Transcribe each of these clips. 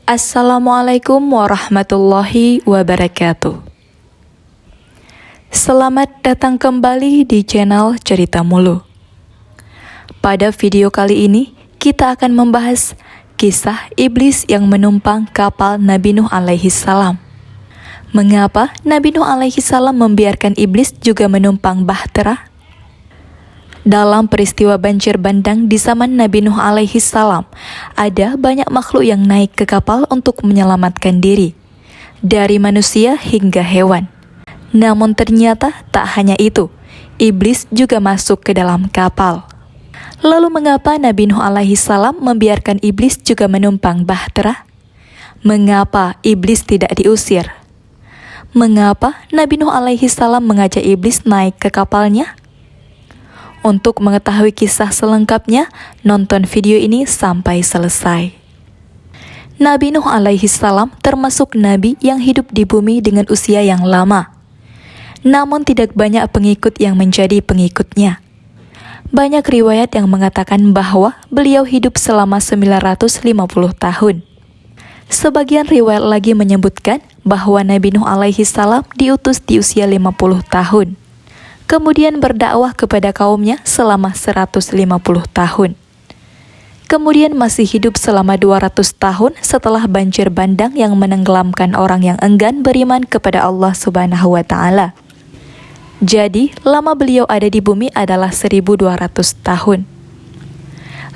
Assalamualaikum warahmatullahi wabarakatuh. Selamat datang kembali di channel Cerita Mulu. Pada video kali ini, kita akan membahas kisah iblis yang menumpang kapal Nabi Nuh alaihi salam. Mengapa Nabi Nuh alaihi salam membiarkan iblis juga menumpang bahtera? Dalam peristiwa banjir bandang di zaman Nabi Nuh alaihi salam, ada banyak makhluk yang naik ke kapal untuk menyelamatkan diri, dari manusia hingga hewan. Namun ternyata tak hanya itu, iblis juga masuk ke dalam kapal. Lalu mengapa Nabi Nuh alaihi salam membiarkan iblis juga menumpang bahtera? Mengapa iblis tidak diusir? Mengapa Nabi Nuh alaihi salam mengajak iblis naik ke kapalnya? Untuk mengetahui kisah selengkapnya, nonton video ini sampai selesai. Nabi Nuh alaihi salam termasuk nabi yang hidup di bumi dengan usia yang lama. Namun tidak banyak pengikut yang menjadi pengikutnya. Banyak riwayat yang mengatakan bahwa beliau hidup selama 950 tahun. Sebagian riwayat lagi menyebutkan bahwa Nabi Nuh alaihi salam diutus di usia 50 tahun. Kemudian berdakwah kepada kaumnya selama 150 tahun. Kemudian masih hidup selama 200 tahun setelah banjir bandang yang menenggelamkan orang yang enggan beriman kepada Allah Subhanahu wa Ta'ala. Jadi, lama beliau ada di bumi adalah 1200 tahun.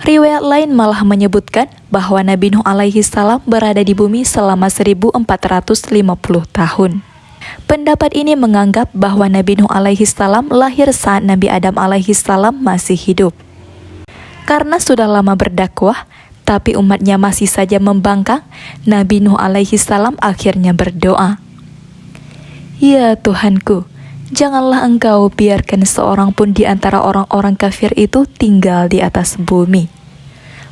Riwayat lain malah menyebutkan bahwa Nabi Nuh alaihi salam berada di bumi selama 1450 tahun. Pendapat ini menganggap bahwa Nabi Nuh alaihi salam lahir saat Nabi Adam alaihi salam masih hidup. Karena sudah lama berdakwah, tapi umatnya masih saja membangkang, Nabi Nuh alaihi salam akhirnya berdoa, "Ya Tuhanku, janganlah Engkau biarkan seorang pun di antara orang-orang kafir itu tinggal di atas bumi."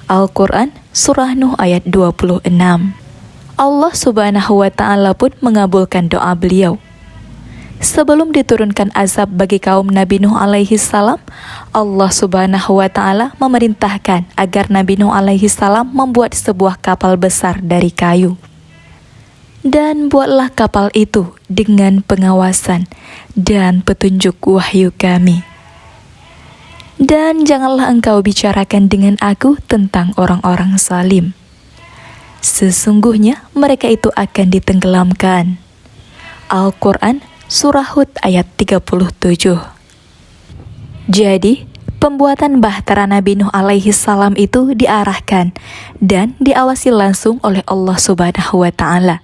Al-Quran Surah Nuh ayat 26. Allah Subhanahu wa Ta'ala pun mengabulkan doa beliau. Sebelum diturunkan azab bagi kaum Nabi Nuh alaihi salam, Allah Subhanahu wa Ta'ala memerintahkan agar Nabi Nuh alaihi salam membuat sebuah kapal besar dari kayu. Dan buatlah kapal itu dengan pengawasan dan petunjuk wahyu kami. Dan janganlah engkau bicarakan dengan aku tentang orang-orang zalim. Sesungguhnya mereka itu akan ditenggelamkan. Al-Quran Surah Hud ayat 37. Jadi, pembuatan bahtera Nabi Nuh alaihi salam itu diarahkan dan diawasi langsung oleh Allah Subhanahu wa Ta'ala.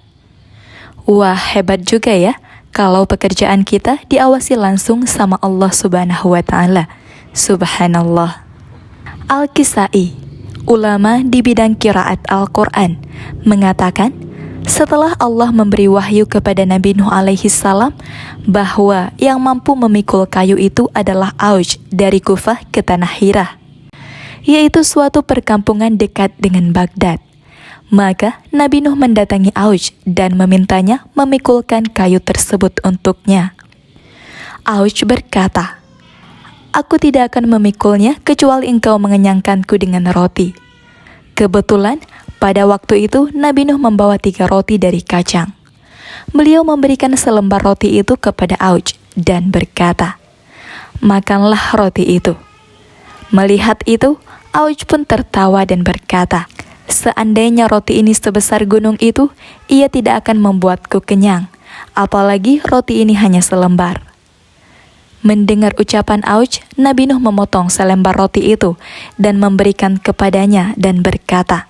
Wah, hebat juga ya kalau pekerjaan kita diawasi langsung sama Allah Subhanahu wa Ta'ala. Subhanallah. Al-Kisai, ulama di bidang qiraat Al-Quran, mengatakan setelah Allah memberi wahyu kepada Nabi Nuh alaihi salam bahwa yang mampu memikul kayu itu adalah Auj dari Kufah ke Tanah Hirah, yaitu suatu perkampungan dekat dengan Baghdad. Maka Nabi Nuh mendatangi Auj dan memintanya memikulkan kayu tersebut untuknya. Auj berkata, "Aku tidak akan memikulnya kecuali engkau mengenyangkanku dengan roti." Kebetulan, pada waktu itu Nabi Nuh membawa 3 roti dari kacang. Beliau memberikan selembar roti itu kepada Auj dan berkata, "Makanlah roti itu." Melihat itu, Auj pun tertawa dan berkata, "Seandainya roti ini sebesar gunung itu, ia tidak akan membuatku kenyang, apalagi roti ini hanya selembar." Mendengar ucapan Auj, Nabi Nuh memotong selembar roti itu dan memberikan kepadanya dan berkata,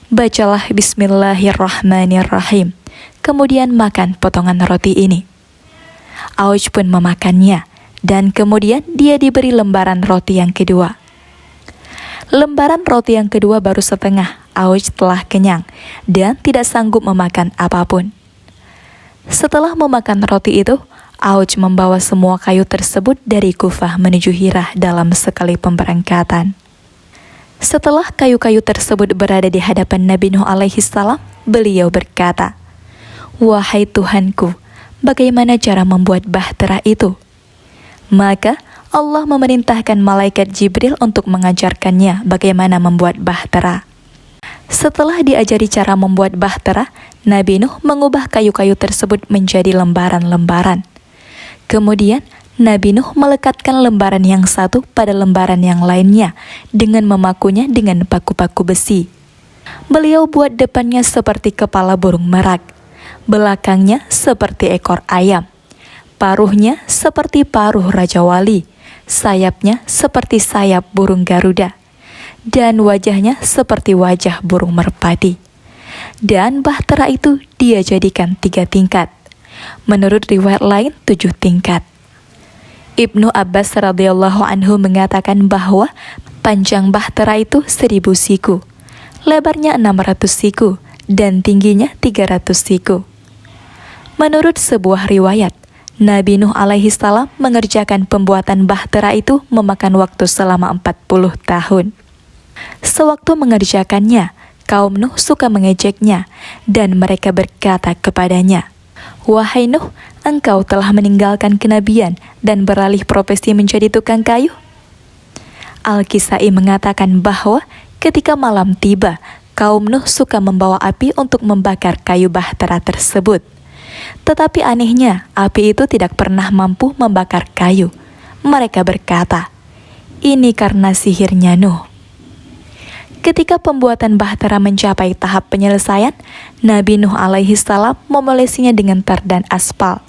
"Bacalah Bismillahirrahmanirrahim, kemudian makan potongan roti ini." Auj pun memakannya, dan kemudian dia diberi lembaran roti yang kedua. Lembaran roti yang kedua baru setengah, Auj telah kenyang dan tidak sanggup memakan apapun. Setelah memakan roti itu, Auj membawa semua kayu tersebut dari Kufah menuju Hirah dalam sekali pemberangkatan. Setelah kayu-kayu tersebut berada di hadapan Nabi Nuh alaihi salam, beliau berkata, "Wahai Tuhanku, bagaimana cara membuat bahtera itu?" Maka Allah memerintahkan malaikat Jibril untuk mengajarkannya bagaimana membuat bahtera. Setelah diajari cara membuat bahtera, Nabi Nuh mengubah kayu-kayu tersebut menjadi lembaran-lembaran. Kemudian, Nabi Nuh melekatkan lembaran yang satu pada lembaran yang lainnya dengan memakunya dengan paku-paku besi. Beliau buat depannya seperti kepala burung merak, belakangnya seperti ekor ayam, paruhnya seperti paruh Raja Wali, sayapnya seperti sayap burung Garuda, dan wajahnya seperti wajah burung merpati. Dan bahtera itu dia jadikan 3 tingkat. Menurut riwayat lain 7 tingkat. Ibnu Abbas radhiyallahu anhu mengatakan bahwa panjang bahtera itu 1000 siku, lebarnya 600 siku, dan tingginya 300 siku. Menurut sebuah riwayat, Nabi Nuh alaihi salam mengerjakan pembuatan bahtera itu memakan waktu selama 40 tahun. Sewaktu mengerjakannya, kaum Nuh suka mengejeknya, dan mereka berkata kepadanya, "Wahai Nuh, engkau telah meninggalkan kenabian dan beralih profesi menjadi tukang kayu?" Al-Kisai mengatakan bahwa ketika malam tiba, kaum Nuh suka membawa api untuk membakar kayu bahtera tersebut. Tetapi anehnya, api itu tidak pernah mampu membakar kayu. Mereka berkata, "Ini karena sihirnya Nuh." Ketika pembuatan bahtera mencapai tahap penyelesaian, Nabi Nuh alaihi salam memolesinya dengan tar dan aspal.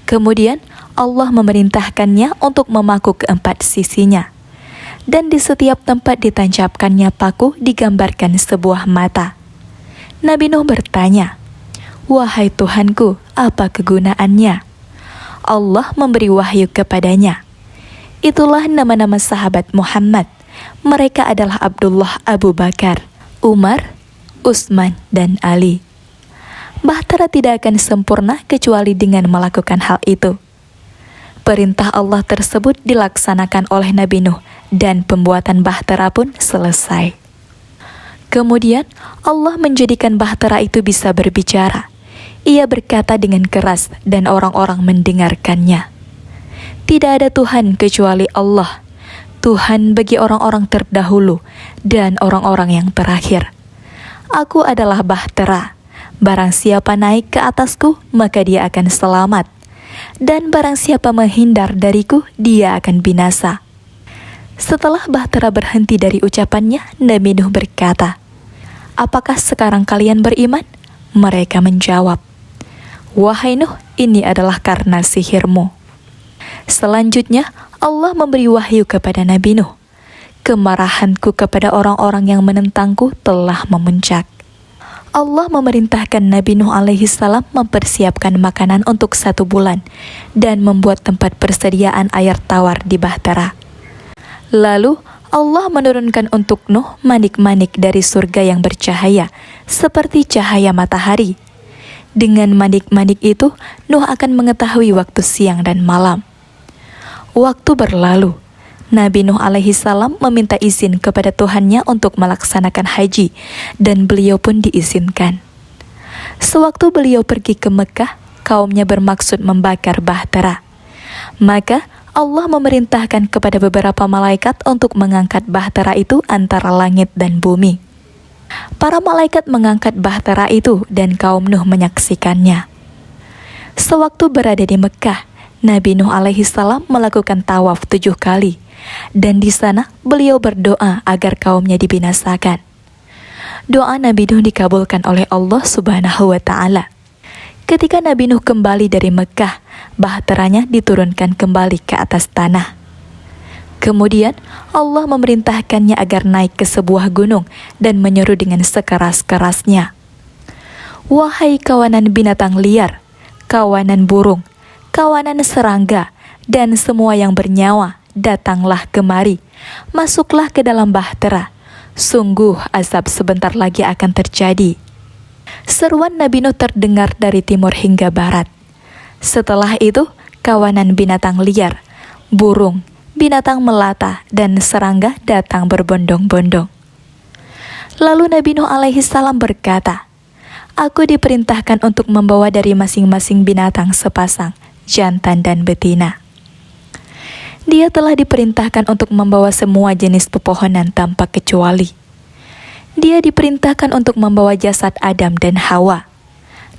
Kemudian Allah memerintahkannya untuk memaku keempat sisinya. Dan di setiap tempat ditancapkannya paku digambarkan sebuah mata. Nabi Nuh bertanya, "Wahai Tuhanku, apa kegunaannya?" Allah memberi wahyu kepadanya. Itulah nama-nama sahabat Muhammad. Mereka adalah Abdullah Abu Bakar, Umar, Utsman, dan Ali. Bahtera tidak akan sempurna kecuali dengan melakukan hal itu. Perintah Allah tersebut dilaksanakan oleh Nabi Nuh dan pembuatan bahtera pun selesai. Kemudian Allah menjadikan bahtera itu bisa berbicara. Ia berkata dengan keras dan orang-orang mendengarkannya. Tidak ada Tuhan kecuali Allah, Tuhan bagi orang-orang terdahulu dan orang-orang yang terakhir. Aku adalah bahtera. Barang siapa naik ke atasku, maka dia akan selamat. Dan barang siapa menghindar dariku, dia akan binasa. Setelah bahtera berhenti dari ucapannya, Nabi Nuh berkata, "Apakah sekarang kalian beriman?" Mereka menjawab, "Wahai Nuh, ini adalah karena sihirmu." Selanjutnya, Allah memberi wahyu kepada Nabi Nuh. Kemarahanku kepada orang-orang yang menentangku telah memuncak. Allah memerintahkan Nabi Nuh alaihi salam mempersiapkan makanan untuk 1 bulan dan membuat tempat persediaan air tawar di bahtera. Lalu Allah menurunkan untuk Nuh manik-manik dari surga yang bercahaya seperti cahaya matahari. Dengan manik-manik itu, Nuh akan mengetahui waktu siang dan malam. Waktu berlalu, Nabi Nuh alaihi salam meminta izin kepada Tuhannya untuk melaksanakan haji, dan beliau pun diizinkan. Sewaktu beliau pergi ke Mekah, kaumnya bermaksud membakar bahtera. Maka Allah memerintahkan kepada beberapa malaikat untuk mengangkat bahtera itu antara langit dan bumi. Para malaikat mengangkat bahtera itu dan kaum Nuh menyaksikannya. Sewaktu berada di Mekah, Nabi Nuh alaihi salam melakukan tawaf 7 kali, dan di sana beliau berdoa agar kaumnya dibinasakan. Doa Nabi Nuh dikabulkan oleh Allah Subhanahu wa Ta'ala. Ketika Nabi Nuh kembali dari Mekah, bahteranya diturunkan kembali ke atas tanah. Kemudian Allah memerintahkannya agar naik ke sebuah gunung dan menyeru dengan sekeras-kerasnya, "Wahai kawanan binatang liar, kawanan burung, kawanan serangga, dan semua yang bernyawa, datanglah kemari, masuklah ke dalam bahtera. Sungguh azab sebentar lagi akan terjadi." Seruan Nabi Nuh terdengar dari timur hingga barat. Setelah itu, kawanan binatang liar, burung, binatang melata, dan serangga datang berbondong-bondong. Lalu Nabi Nuh alaihi salam berkata, "Aku diperintahkan untuk membawa dari masing-masing binatang sepasang, jantan dan betina." Dia telah diperintahkan untuk membawa semua jenis pepohonan tanpa kecuali. Dia diperintahkan untuk membawa jasad Adam dan Hawa.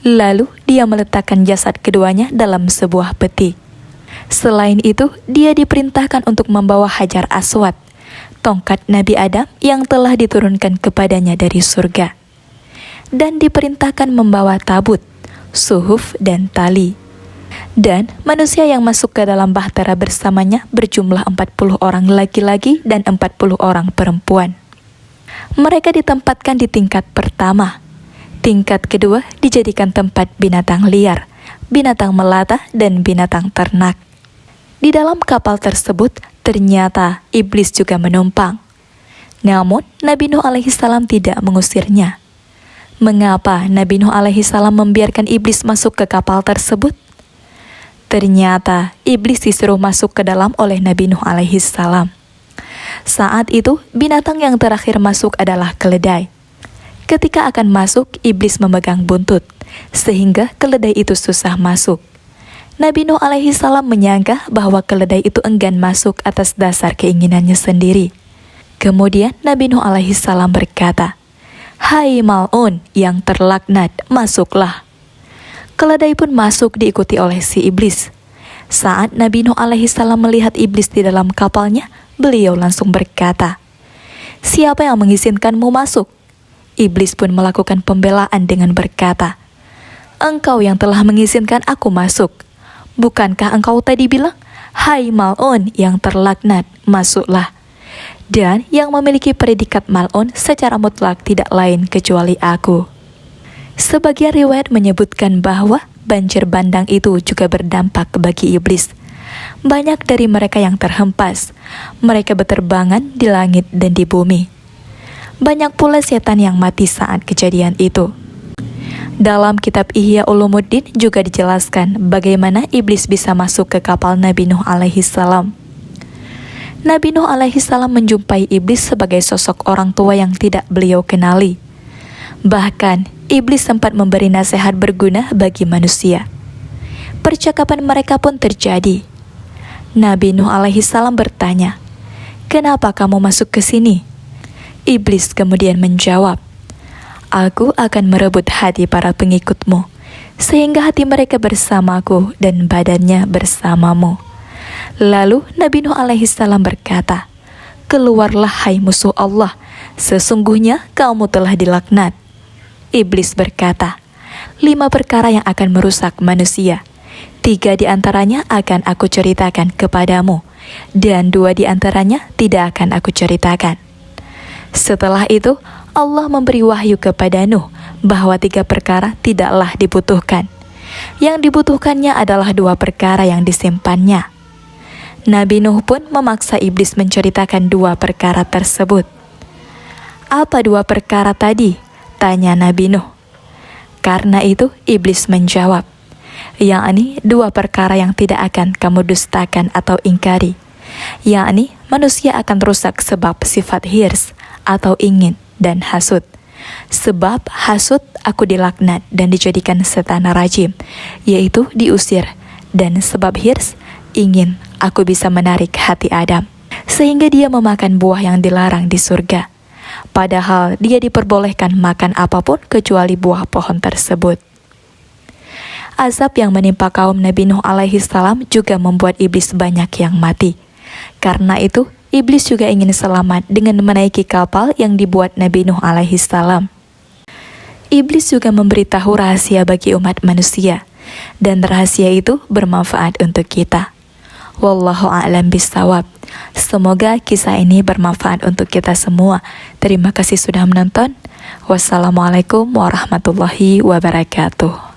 Lalu dia meletakkan jasad keduanya dalam sebuah peti. Selain itu, dia diperintahkan untuk membawa Hajar Aswad, tongkat Nabi Adam yang telah diturunkan kepadanya dari surga. Dan diperintahkan membawa tabut, suhuf, dan tali. Dan manusia yang masuk ke dalam bahtera bersamanya berjumlah 40 orang laki-laki dan 40 orang perempuan. Mereka ditempatkan di tingkat pertama. Tingkat kedua dijadikan tempat binatang liar, binatang melata, dan binatang ternak. Di dalam kapal tersebut ternyata iblis juga menumpang. Namun Nabi Nuh alaihissalam tidak mengusirnya. Mengapa Nabi Nuh alaihissalam membiarkan iblis masuk ke kapal tersebut? Ternyata iblis disuruh masuk ke dalam oleh Nabi Nuh alaihissalam. Saat itu binatang yang terakhir masuk adalah keledai. Ketika akan masuk, iblis memegang buntut, sehingga keledai itu susah masuk. Nabi Nuh alaihissalam menyangka bahwa keledai itu enggan masuk atas dasar keinginannya sendiri. Kemudian Nabi Nuh alaihissalam berkata, "Hai Mal'un yang terlaknat, masuklah." Keledai pun masuk diikuti oleh si iblis. Saat Nabi Nuh alaihissalam melihat iblis di dalam kapalnya, beliau langsung berkata, "Siapa yang mengizinkanmu masuk?" Iblis pun melakukan pembelaan dengan berkata, "Engkau yang telah mengizinkan aku masuk. Bukankah engkau tadi bilang, 'Hai Mal'un yang terlaknat, masuklah'?" Dan yang memiliki predikat Mal'un secara mutlak tidak lain kecuali aku. Sebagian riwayat menyebutkan bahwa banjir bandang itu juga berdampak bagi iblis. Banyak dari mereka yang terhempas. Mereka beterbangan di langit dan di bumi. Banyak pula setan yang mati saat kejadian itu. Dalam kitab Ihya Ulumuddin juga dijelaskan bagaimana iblis bisa masuk ke kapal Nabi Nuh alaihissalam. Nabi Nuh alaihissalam menjumpai iblis sebagai sosok orang tua yang tidak beliau kenali. Bahkan, iblis sempat memberi nasihat berguna bagi manusia. Percakapan mereka pun terjadi. Nabi Nuh alaihissalam bertanya, "Kenapa kamu masuk ke sini?" Iblis kemudian menjawab, "Aku akan merebut hati para pengikutmu, sehingga hati mereka bersamaku dan badannya bersamamu." Lalu Nabi Nuh alaihissalam berkata, "Keluarlah hai musuh Allah, sesungguhnya kamu telah dilaknat." Iblis berkata, 5 perkara yang akan merusak manusia. 3 di antaranya akan aku ceritakan kepadamu, dan 2 di antaranya tidak akan aku ceritakan. Setelah itu, Allah memberi wahyu kepada Nuh bahwa 3 perkara tidaklah dibutuhkan. Yang dibutuhkannya adalah 2 perkara yang disimpannya. Nabi Nuh pun memaksa iblis menceritakan 2 perkara tersebut. "Apa 2 perkara tadi?" tanya Nabi Nuh. Karena itu iblis menjawab, yakni 2 perkara yang tidak akan kamu dustakan atau ingkari, yakni manusia akan rusak sebab sifat hirs atau ingin dan hasud. Sebab hasud aku dilaknat dan dijadikan setan rajim, yaitu diusir, dan sebab hirs ingin aku bisa menarik hati Adam, sehingga dia memakan buah yang dilarang di surga. Padahal dia diperbolehkan makan apapun kecuali buah pohon tersebut. Azab yang menimpa kaum Nabi Nuh alaihissalam juga membuat iblis banyak yang mati. Karena itu, iblis juga ingin selamat dengan menaiki kapal yang dibuat Nabi Nuh alaihissalam. Iblis juga memberitahu rahasia bagi umat manusia, dan rahasia itu bermanfaat untuk kita. Wallahu a'lam bishawab. Semoga kisah ini bermanfaat untuk kita semua. Terima kasih sudah menonton. Wassalamualaikum warahmatullahi wabarakatuh.